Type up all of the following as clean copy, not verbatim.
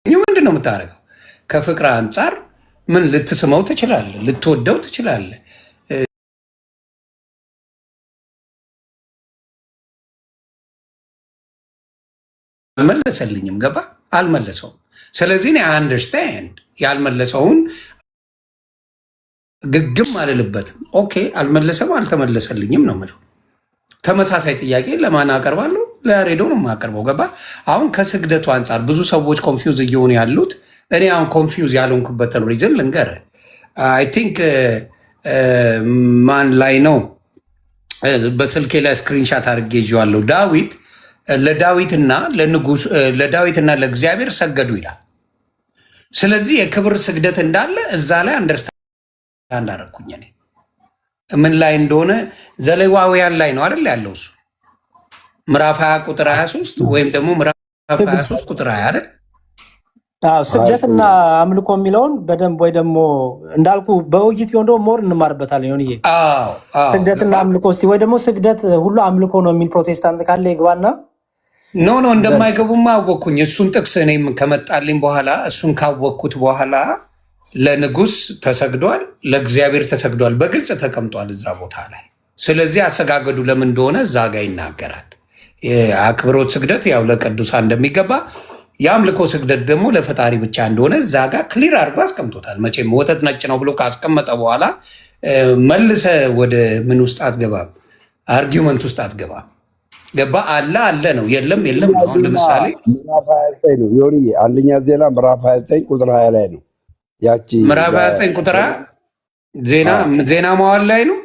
ምንድነው የምታደርገው? ከፍቅር አንጻር ምን ልትስመው ትችላለህ፣ ልትወደው ትችላለህ። አልመለሰልኝም። ገባ? አልመለሰውም። ስለዚህ እኔ አንደርስታንድ ያልመለሰውን ግግም አልልበትም። ኦኬ አልመለሰም፣ አልተመለሰልኝም ነው የምለው። ተመሳሳይ ጥያቄ ለማን አቀርባለሁ? ለያሬዶ ነው የማቀርበው። ገባ? አሁን ከስግደቱ አንጻር ብዙ ሰዎች ኮንፊውዝ እየሆኑ ያሉት፣ እኔ አሁን ኮንፊውዝ ያልሆንኩበትን ሪዝን ልንገርህ። አይ ቲንክ ማን ላይ ነው በስልኬ ላይ ስክሪንሻት አድርጌ ይዤዋለሁ። ዳዊት ለዳዊትና ለንጉስ ለዳዊትና ለእግዚአብሔር ሰገዱ ይላል። ስለዚህ የክብር ስግደት እንዳለ እዛ ላይ አንደርስታንድ አደረኩኝ። እኔ ምን ላይ እንደሆነ ዘሌዋውያን ላይ ነው አይደል ያለው እሱ ምዕራፍ 20 ቁጥር 23 ወይም ደግሞ ምዕራፍ 23 ቁጥር 20 አይደል? ስግደትና አምልኮ የሚለውን በደንብ ወይ ደግሞ እንዳልኩ በውይይት ቢሆን ደግሞ ሞር እንማርበታለን። ሆን ስግደትና አምልኮ እስኪ ወይ ደግሞ ስግደት ሁሉ አምልኮ ነው የሚል ፕሮቴስታንት ካለ ይግባና ኖ እንደማይገቡማ አወቅኩኝ። እሱን ጥቅስ እኔም ከመጣልኝ በኋላ እሱን ካወቅኩት በኋላ ለንጉስ ተሰግዷል፣ ለእግዚአብሔር ተሰግዷል፣ በግልጽ ተቀምጧል እዛ ቦታ ላይ። ስለዚህ አሰጋገዱ ለምን እንደሆነ እዛ ጋር ይናገራል። የአክብሮት ስግደት ያው ለቅዱሳን እንደሚገባ፣ የአምልኮ ስግደት ደግሞ ለፈጣሪ ብቻ እንደሆነ እዛ ጋር ክሊር አድርጎ አስቀምጦታል። መቼም ወተት ነጭ ነው ብሎ ካስቀመጠ በኋላ መልሰ ወደ ምን ውስጥ አትገባም፣ አርጊመንት ውስጥ አትገባም። ገባ? አለ አለ ነው፣ የለም የለም ነው። ለምሳሌ አንደኛ ዜና ምዕራፍ 29 ቁጥር 20 ላይ ነው። ያቺ ምዕራፍ 29 ቁጥር 20 ዜና መዋዕል ላይ ነው።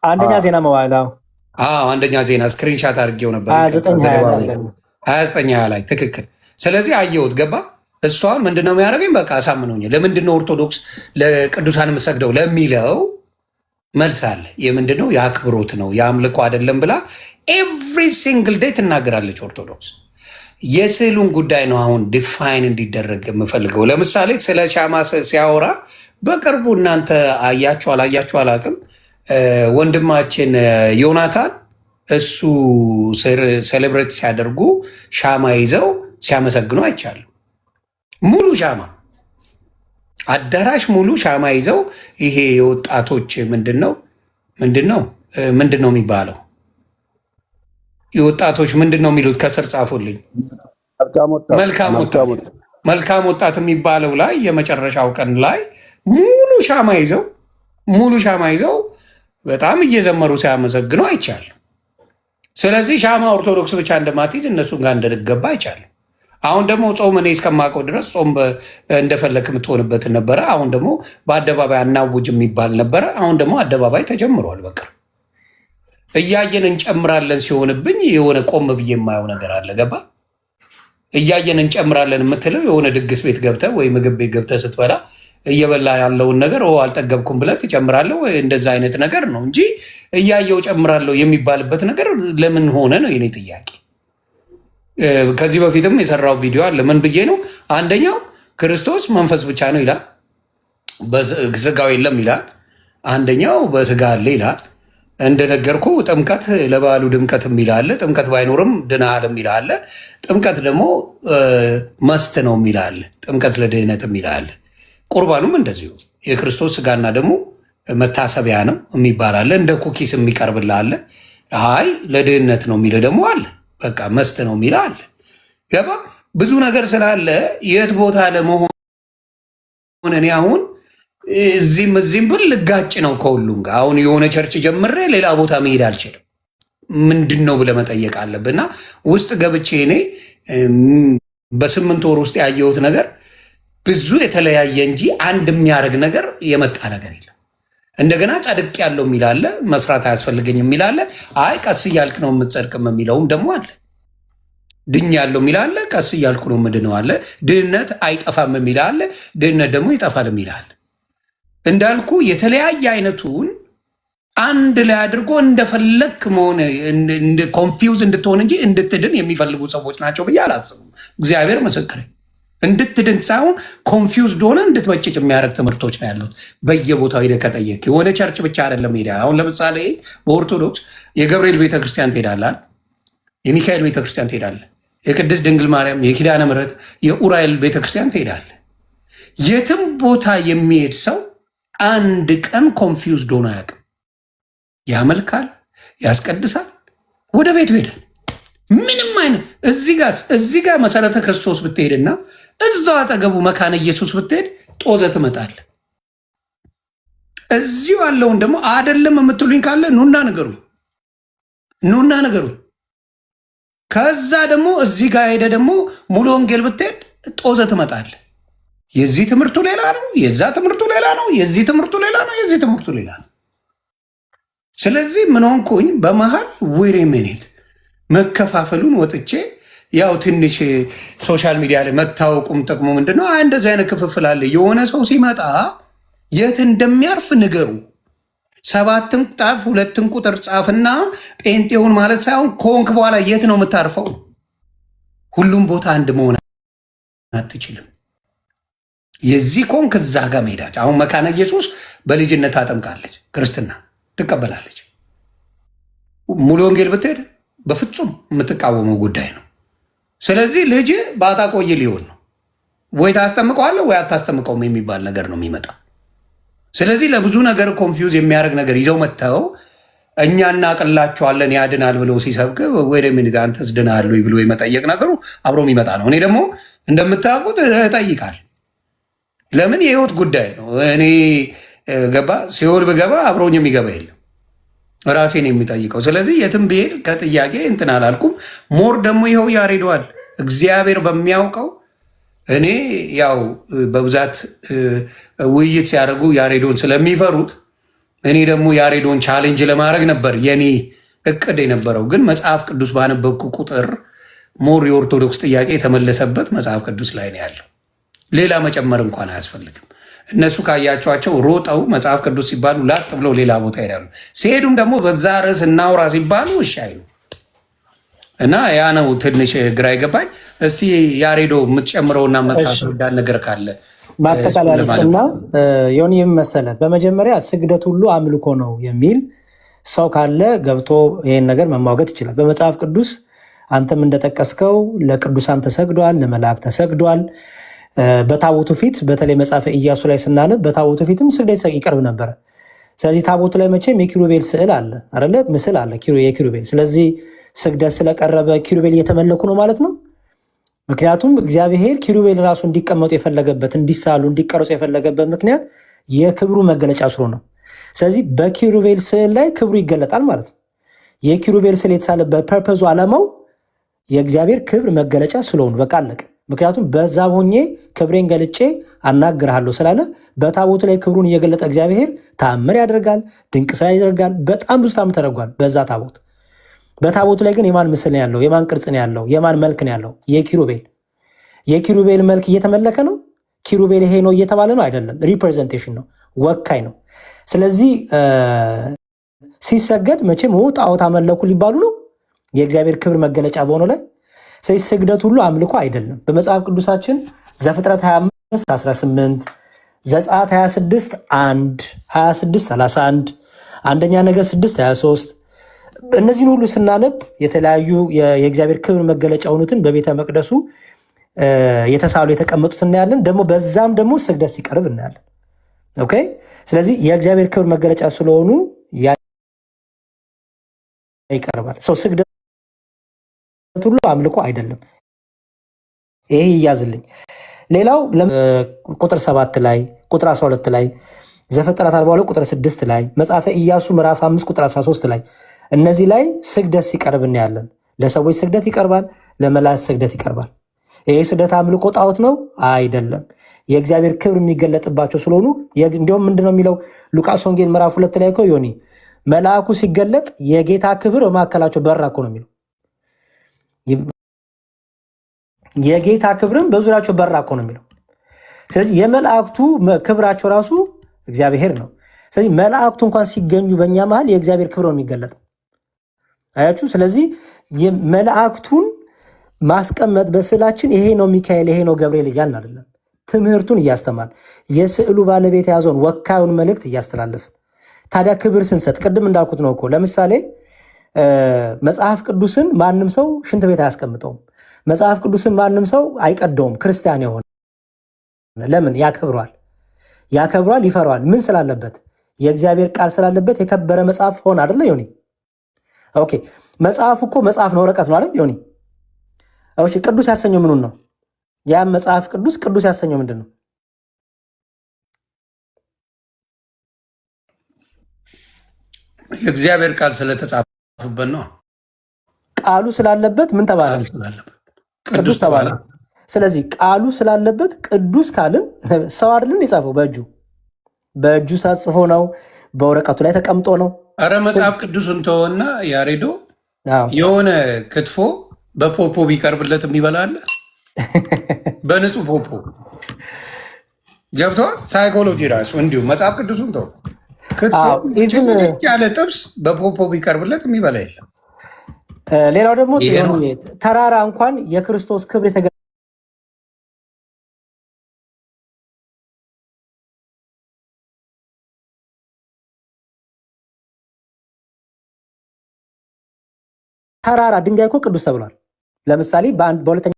አንደኛ ዜና መዋዕል አንደኛ ዜና ስክሪንሻት አድርጌው ነበር 29 ላይ ትክክል። ስለዚህ አየሁት። ገባ? እሷን ምንድነው የሚያደርገኝ? በቃ አሳምነውኝ። ለምንድነው ኦርቶዶክስ ለቅዱሳን የምሰግደው ለሚለው መልስ አለ። የምንድነው? የአክብሮት ነው የአምልኮ አይደለም ብላ ኤቭሪ ሲንግል ዴይ ትናገራለች ኦርቶዶክስ። የስዕሉን ጉዳይ ነው አሁን ዲፋይን እንዲደረግ የምፈልገው። ለምሳሌ ስለ ሻማ ሲያወራ በቅርቡ እናንተ አያችሁ አላያችሁ አላውቅም፣ ወንድማችን ዮናታን እሱ ሴሌብሬት ሲያደርጉ ሻማ ይዘው ሲያመሰግኑ አይቻልም። ሙሉ ሻማ አዳራሽ ሙሉ ሻማ ይዘው ይሄ የወጣቶች ምንድን ነው የሚባለው? የወጣቶች ምንድን ነው የሚሉት? ከስር ጻፉልኝ። መልካም ወጣት የሚባለው ላይ የመጨረሻው ቀን ላይ ሙሉ ሻማ ይዘው በጣም እየዘመሩ ሲያመሰግኑ አይቻልም። ስለዚህ ሻማ ኦርቶዶክስ ብቻ እንደማትይዝ እነሱን ጋር እንደገባ አይቻልም። አሁን ደግሞ ጾም እኔ እስከማውቀው ድረስ ጾም እንደፈለክ የምትሆንበትን ነበረ። አሁን ደግሞ በአደባባይ አናውጅ የሚባል ነበረ። አሁን ደግሞ አደባባይ ተጀምሯል። በቃ እያየን እንጨምራለን ሲሆንብኝ የሆነ ቆም ብዬ የማየው ነገር አለ። ገባ? እያየን እንጨምራለን የምትለው የሆነ ድግስ ቤት ገብተህ ወይ ምግብ ቤት ገብተህ ስትበላ እየበላ ያለውን ነገር አልጠገብኩም ብለህ ትጨምራለህ ወይ እንደዛ አይነት ነገር ነው እንጂ እያየው ጨምራለሁ የሚባልበት ነገር ለምን ሆነ ነው የኔ ጥያቄ። ከዚህ በፊትም የሰራው ቪዲዮ አለ። ምን ብዬ ነው? አንደኛው ክርስቶስ መንፈስ ብቻ ነው ይላል፣ በስጋው የለም ይላል። አንደኛው በስጋ አለ ይላል። እንደነገርኩ ጥምቀት ለበዓሉ ድምቀት የሚላለ፣ ጥምቀት ባይኖርም ድናል የሚላለ፣ ጥምቀት ደግሞ መስት ነው የሚላለ፣ ጥምቀት ለድህነት የሚላለ። ቁርባኑም እንደዚሁ የክርስቶስ ስጋና ደግሞ መታሰቢያ ነው የሚባላለ። እንደ ኩኪስ የሚቀርብላለ። አይ ለድህነት ነው የሚል ደግሞ አለ። በቃ መስት ነው የሚል አለ። ገባ? ብዙ ነገር ስላለ የት ቦታ ለመሆን እኔ አሁን እዚህም ብል ልጋጭ ነው ከሁሉም ጋር። አሁን የሆነ ቸርች ጀምሬ ሌላ ቦታ መሄድ አልችልም። ምንድን ነው ብለህ መጠየቅ አለብህ። እና ውስጥ ገብቼ እኔ በ8 ወር ውስጥ ያየሁት ነገር ብዙ የተለያየ እንጂ አንድ የሚያደርግ ነገር የመጣ ነገር የለም። እንደገና ጸድቅ ያለው የሚላለ፣ መስራት አያስፈልገኝ የሚላለ፣ አይ ቀስ እያልክ ነው የምትጸድቅም የሚለውም ደግሞ አለ። ድኝ ያለው የሚላለ፣ ቀስ እያልኩ ነው ምድነው አለ። ድህነት አይጠፋም የሚላለ፣ ድህነት ደግሞ ይጠፋል የሚላለ። እንዳልኩ የተለያየ አይነቱን አንድ ላይ አድርጎ እንደፈለክ መሆን ኮንፊውዝ እንድትሆን እንጂ እንድትድን የሚፈልጉ ሰዎች ናቸው ብዬ አላስብም። እግዚአብሔር ምስክሬ። እንድትድን ሳይሆን ኮንፊውዝድ ሆነ እንድትበጭጭ የሚያደርግ ትምህርቶች ነው ያሉት። በየቦታው ሄደህ ከጠየቅ የሆነ ቸርች ብቻ አይደለም ሄዳ። አሁን ለምሳሌ በኦርቶዶክስ የገብርኤል ቤተክርስቲያን ትሄዳለህ፣ የሚካኤል ቤተክርስቲያን ትሄዳለህ፣ የቅድስት ድንግል ማርያም፣ የኪዳነ ምሕረት፣ የኡራኤል ቤተክርስቲያን ትሄዳለህ። የትም ቦታ የሚሄድ ሰው አንድ ቀን ኮንፊውዝድ ሆኖ አያውቅም። ያመልካል፣ ያስቀድሳል፣ ወደ ቤቱ ሄዳል። ምንም አይነት እዚህ ጋር መሰረተ ክርስቶስ ብትሄድና እዛው አጠገቡ መካነ ኢየሱስ ብትሄድ ጦዘ ትመጣለህ። እዚሁ ያለውን ደግሞ አይደለም የምትሉኝ ካለ ኑና ነገሩ። ከዛ ደግሞ እዚህ ጋር ሄደ ደግሞ ሙሉ ወንጌል ብትሄድ ጦዘ ትመጣለህ። የዚህ ትምህርቱ ሌላ ነው፣ የዛ ትምህርቱ ሌላ ነው፣ የዚህ ትምህርቱ ሌላ ነው፣ የዚህ ትምህርቱ ሌላ ነው። ስለዚህ ምን ሆንኩኝ? በመሃል ዌሪ ሚኒት መከፋፈሉን ወጥቼ ያው ትንሽ ሶሻል ሚዲያ ላይ መታወቁም ጥቅሙ ምንድነው? እንደዚህ አይነት ክፍፍል አለ። የሆነ ሰው ሲመጣ የት እንደሚያርፍ ንገሩ። 7 ጣፍ 2 ቁጥር ጻፍና ጴንጤውን ማለት ሳይሆን ከሆንክ በኋላ የት ነው የምታርፈው? ሁሉም ቦታ አንድ መሆን አትችልም። የዚህ ኮንክ እዛ ጋር መሄዳች። አሁን መካነ ኢየሱስ በልጅነት ታጠምቃለች፣ ክርስትና ትቀበላለች። ሙሉ ወንጌል ብትሄድ በፍጹም የምትቃወመው ጉዳይ ነው። ስለዚህ ልጅ ባጣ ቆይ ሊሆን ነው። ወይ ታስጠምቀዋለህ ወይ አታስጠምቀውም የሚባል ነገር ነው የሚመጣ። ስለዚህ ለብዙ ነገር ኮንፊውዝ የሚያደርግ ነገር ይዘው መጥተው እኛ እናቅላቸዋለን ያድናል ብለው ሲሰብክ ወይ ሚኒት አንተስ ድናሉ ብሎ የመጠየቅ ነገሩ አብሮ የሚመጣ ነው። እኔ ደግሞ እንደምታውቁት እጠይቃል። ለምን የህይወት ጉዳይ ነው። እኔ ገባ ሲኦል ብገባ አብሮኝ የሚገባ የለም፣ ራሴን የሚጠይቀው። ስለዚህ የትም ብሄድ ከጥያቄ እንትን አላልኩም። ሞር ደግሞ ይኸው ያሬደዋል እግዚአብሔር በሚያውቀው እኔ ያው በብዛት ውይይት ሲያደርጉ ያሬዶን ስለሚፈሩት እኔ ደግሞ ያሬዶን ቻሌንጅ ለማድረግ ነበር የኔ እቅድ የነበረው። ግን መጽሐፍ ቅዱስ ባነበብኩ ቁጥር ሞር የኦርቶዶክስ ጥያቄ የተመለሰበት መጽሐፍ ቅዱስ ላይ ነው ያለው። ሌላ መጨመር እንኳን አያስፈልግም። እነሱ ካያቸዋቸው ሮጠው መጽሐፍ ቅዱስ ሲባሉ ላጥ ብለው ሌላ ቦታ ሄዳሉ። ሲሄዱም ደግሞ በዛ ርዕስ እናውራ ሲባሉ እሺ አይሉ እና ያ ነው ትንሽ ግራ ይገባኝ። እስቲ ያሬዶ የምትጨምረውና መታስረዳን ነገር ካለ ማጠቃለያ ልስጥና ዮኒ መሰለ። በመጀመሪያ ስግደት ሁሉ አምልኮ ነው የሚል ሰው ካለ ገብቶ ይህን ነገር መሟገት ይችላል። በመጽሐፍ ቅዱስ አንተም እንደጠቀስከው ለቅዱሳን ተሰግዷል፣ ለመላእክት ተሰግዷል። በታቦቱ ፊት በተለይ መጽሐፈ ኢያሱ ላይ ስናነብ በታቦቱ ፊትም ስግደት ይቀርብ ነበረ። ስለዚህ ታቦቱ ላይ መቼም የኪሩቤል ስዕል አለ አይደለ? ምስል አለ የኪሩቤል። ስለዚህ ስግደት ስለቀረበ ኪሩቤል እየተመለኩ ነው ማለት ነው። ምክንያቱም እግዚአብሔር ኪሩቤል ራሱ እንዲቀመጡ የፈለገበት እንዲሳሉ እንዲቀረጹ የፈለገበት ምክንያት የክብሩ መገለጫ ስሎ ነው። ስለዚህ በኪሩቤል ስዕል ላይ ክብሩ ይገለጣል ማለት ነው። የኪሩቤል ስዕል የተሳለበት ፐርፐዙ ዓላማው የእግዚአብሔር ክብር መገለጫ ስለሆኑ በቃ አለቀ። ምክንያቱም በዛ ሆኜ ክብሬን ገልጬ አናግርሃለሁ ስላለ በታቦቱ ላይ ክብሩን እየገለጠ እግዚአብሔር ተአምር ያደርጋል፣ ድንቅ ስራ ያደርጋል። በጣም ብዙ ተአምር ተደርጓል በዛ ታቦት። በታቦቱ ላይ ግን የማን ምስል ነው ያለው? የማን ቅርጽ ነው ያለው? የማን መልክ ነው ያለው? የኪሩቤል መልክ እየተመለከ ነው። ኪሩቤል ይሄ ነው እየተባለ ነው አይደለም። ሪፕሬዘንቴሽን ነው፣ ወካይ ነው። ስለዚህ ሲሰገድ መቼም ጣዖት አመለኩ ሊባሉ ነው የእግዚአብሔር ክብር መገለጫ በሆነው ላይ። ስለዚህ ስግደት ሁሉ አምልኮ አይደለም። በመጽሐፍ ቅዱሳችን ዘፍጥረት 25 18 ዘጸአት 26 1 26 31 አንደኛ ነገሥት 6 23 እነዚህን ሁሉ ስናነብ የተለያዩ የእግዚአብሔር ክብር መገለጫ የሆኑትን በቤተ መቅደሱ የተሳሉ የተቀመጡት እናያለን። ደግሞ በዛም ደግሞ ስግደት ሲቀርብ እናያለን። ኦኬ። ስለዚህ የእግዚአብሔር ክብር መገለጫ ስለሆኑ ይቀርባል። ሰው ስግደት ሁሉ አምልኮ አይደለም። ይሄ ይያዝልኝ። ሌላው ቁጥር 7 ላይ ቁጥር 12 ላይ ዘፍጥረት 42 ቁጥር 6 ላይ መጽሐፈ ኢያሱ ምዕራፍ 5 ቁጥር 13 ላይ እነዚህ ላይ ስግደት ሲቀርብ እናያለን። ለሰዎች ስግደት ይቀርባል፣ ለመላእክት ስግደት ይቀርባል። ይሄ ስግደት አምልኮ ጣዖት ነው አይደለም። የእግዚአብሔር ክብር የሚገለጥባቸው ስለሆኑ እንዲሁም ምንድነው የሚለው ሉቃስ ወንጌል ምዕራፍ 2 ላይ እኮ ዮኒ መልአኩ ሲገለጥ የጌታ ክብር በመካከላቸው በራ እኮ ነው የሚለው። የጌታ ክብርም በዙሪያቸው በራ እኮ ነው የሚለው። ስለዚህ የመላእክቱ ክብራቸው ራሱ እግዚአብሔር ነው። ስለዚህ መላእክቱ እንኳን ሲገኙ በእኛ መሃል የእግዚአብሔር ክብር ነው የሚገለጠው። አያችሁ። ስለዚህ መላእክቱን ማስቀመጥ በስዕላችን ይሄ ነው ሚካኤል ይሄ ነው ገብርኤል እያልን አይደለም። ትምህርቱን እያስተማር የስዕሉ ባለቤት የያዘውን ወካዩን መልእክት እያስተላለፍን ታዲያ ክብር ስንሰጥ ቅድም እንዳልኩት ነው እኮ። ለምሳሌ መጽሐፍ ቅዱስን ማንም ሰው ሽንት ቤት አያስቀምጠውም። መጽሐፍ ቅዱስን ማንም ሰው አይቀደውም። ክርስቲያን የሆነ ለምን ያከብሯል? ይፈራዋል። ምን ስላለበት? የእግዚአብሔር ቃል ስላለበት የከበረ መጽሐፍ ሆነ አይደለ ዮኒ? ኦኬ መጽሐፉ እኮ መጽሐፍ ነው፣ ወረቀት ነው አይደል ዮኒ? እሺ ቅዱስ ያሰኘው ምኑን ነው? ያ መጽሐፍ ቅዱስ ያሰኘው ምንድን ነው? የእግዚአብሔር ቃል ስለተጻፈበት ነው። ቃሉ ስላለበት ምን ተባለ? ቅዱስ ተባለ። ስለዚህ ቃሉ ስላለበት ቅዱስ ካልን ሰው አይደልን የጻፈው? በእጁ ተጽፎ ነው፣ በወረቀቱ ላይ ተቀምጦ ነው። አረ መጽሐፍ ቅዱስን ተወና ያሬዶ የሆነ ክትፎ በፖፖ ቢቀርብለት የሚበላ አለ? በንጹህ ፖፖ ገብቷል። ሳይኮሎጂ ራሱ እንዲሁም መጽሐፍ ቅዱስን ተው፣ ያለ ጥብስ በፖፖ ቢቀርብለት የሚበላ የለም። ሌላው ደግሞ ተራራ እንኳን የክርስቶስ ክብር ተራራ ድንጋይ እኮ ቅዱስ ተብሏል። ለምሳሌ በሁለተኛ